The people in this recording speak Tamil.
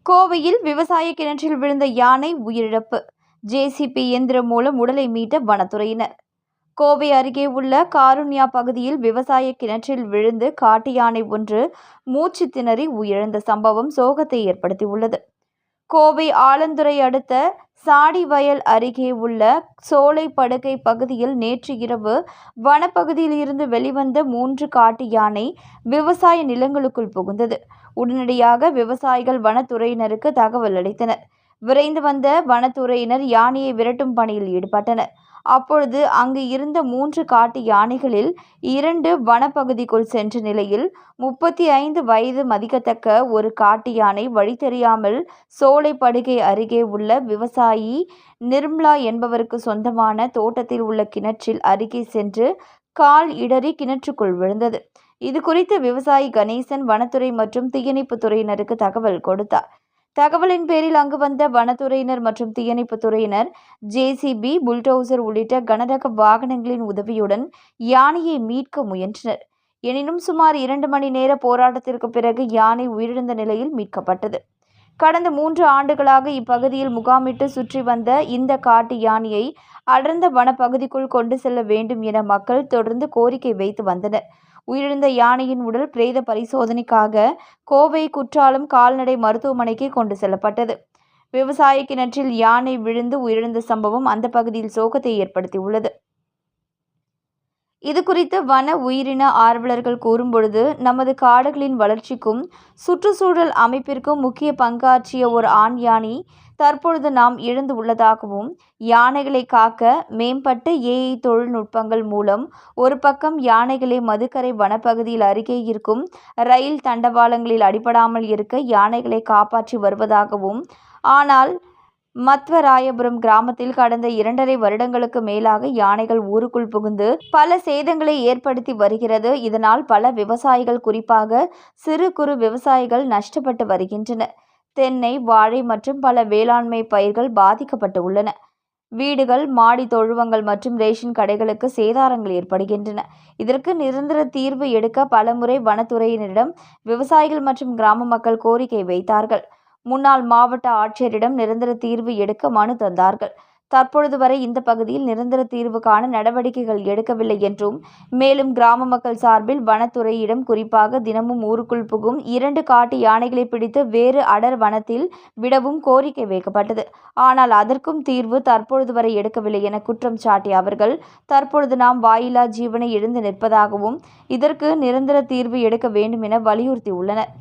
கோவையில் விவசாய கிணற்றில் விழுந்த யானை உயிரிழப்பு. ஜேசிபி இயந்திரம் மூலம் உடலை மீட்ட வனத்துறையினர். கோவை அருகே உள்ள காருண்யா பகுதியில் விவசாய கிணற்றில் விழுந்து காட்டு யானை ஒன்று மூச்சு திணறி உயிரிழந்த சம்பவம் சோகத்தை ஏற்படுத்தியுள்ளது. கோவை ஆலந்துறை அடுத்த சாடிவயல் அருகே உள்ள சோலை படுகை பகுதியில் நேற்று இரவு வனப்பகுதியில் இருந்து வெளிவந்த 3 காட்டு யானை விவசாய நிலங்களுக்குள் புகுந்தது. உடனடியாக விவசாயிகள் வனத்துறையினருக்கு தகவல் அளித்தனர். விரைந்து வந்த வனத்துறையினர் யானையை விரட்டும் பணியில் ஈடுபட்டனர். அப்பொழுது அங்கு இருந்த 3 காட்டு யானைகளில் 2 வனப்பகுதிக்குள் சென்ற நிலையில் 35 வயது மதிக்கத்தக்க ஒரு காட்டு யானை வழி தெரியாமல் சோலை படுகை அருகே உள்ள விவசாயி நிர்மலா என்பவருக்கு சொந்தமான தோட்டத்தில் உள்ள கிணற்றில் அருகே சென்று கால் இடறி கிணற்றுக்குள் விழுந்தது. இது குறித்து விவசாயி கணேசன் வனத்துறை மற்றும் தீயணைப்பு துறையினருக்கு தகவல் கொடுத்தார். தகவலின் பேரில் அங்கு வந்த வனத்துறையினர் மற்றும் தீயணைப்பு துறையினர் ஜேசிபி, புல்டோசர் உள்ளிட்ட கனரக வாகனங்களின் உதவியுடன் யானையை மீட்க முயன்றனர். எனினும் சுமார் 2 மணி நேர போராட்டத்திற்கு பிறகு யானை உயிரிழந்த நிலையில் மீட்கப்பட்டது. கடந்த 3 ஆண்டுகளாக இப்பகுதியில் முகாமிட்டு சுற்றி வந்த இந்த காட்டு யானையை அடர்ந்த வனப்பகுதிக்குள் கொண்டு செல்ல வேண்டும் என மக்கள் தொடர்ந்து கோரிக்கை வைத்து வந்தனர். உயிரிழந்த யானையின் உடல் பிரேத பரிசோதனைக்காக கோவை குற்றாலம் கால்நடை மருத்துவமனைக்கு கொண்டு செல்லப்பட்டது. விவசாய கிணற்றில் யானை விழுந்து உயிரிழந்த சம்பவம் அந்த பகுதியில் சோகத்தை ஏற்படுத்தியுள்ளது. இது குறித்து வன உயிரின ஆர்வலர்கள் கூறும்பொழுது, நமது காடுகளின் வளர்ச்சிக்கும் சுற்றுச்சூழல் அமைப்பிற்கும் முக்கிய பங்காற்றிய ஒரு ஆண் யானை தற்பொழுது நாம் இழந்து உள்ளதாகவும், யானைகளை காக்க மேம்பட்ட AI தொழில்நுட்பங்கள் மூலம் ஒரு பக்கம் யானைகளை மதுக்கரை வனப்பகுதியில் அருகே இருக்கும் ரயில் தண்டவாளங்களில் அடிபடாமல் இருக்க யானைகளை காப்பாற்றி வருவதாகவும், ஆனால் மத்வராயபுரம் கிராமத்தில் கடந்த 2.5 வருடங்களுக்கு மேலாக யானைகள் ஊருக்குள் புகுந்து பல சேதங்களை ஏற்படுத்தி வருகிறது. இதனால் பல விவசாயிகள், குறிப்பாக சிறு குறு விவசாயிகள் நஷ்டப்பட்டு வருகின்றனர். தென்னை, வாழை மற்றும் பல வேளாண்மை பயிர்கள் பாதிக்கப்பட்டு உள்ளன. வீடுகள், மாடி தொழுவங்கள் மற்றும் ரேஷன் கடைகளுக்கு சேதாரங்கள் ஏற்படுகின்றன. இதற்கு நிரந்தர தீர்வு எடுக்க பலமுறை வனத்துறையினரிடம் விவசாயிகள் மற்றும் கிராம மக்கள் கோரிக்கை வைத்தார்கள். முன்னாள் மாவட்ட ஆட்சியரிடம் நிரந்தர தீர்வு எடுக்க மனு தந்தார்கள். தற்பொழுது வரை இந்த பகுதியில் நிரந்தர தீர்வு காண நடவடிக்கைகள் எடுக்கவில்லை என்றும், மேலும் கிராம மக்கள் சார்பில் வனத்துறையிடம் குறிப்பாக தினமும் ஊருக்குள் புகும் 2 காட்டு யானைகளை பிடித்து வேறு அடர் வனத்தில் விடவும் கோரிக்கை வைக்கப்பட்டது. ஆனால் அதற்கும் தீர்வு தற்பொழுது வரை எடுக்கவில்லை என குற்றம் சாட்டிய அவர்கள், தற்பொழுது நாம் வாயில்லா ஜீவனை இழந்து நிற்பதாகவும், இதற்கு நிரந்தர தீர்வு எடுக்க வேண்டும் என வலியுறுத்தியுள்ளனர்.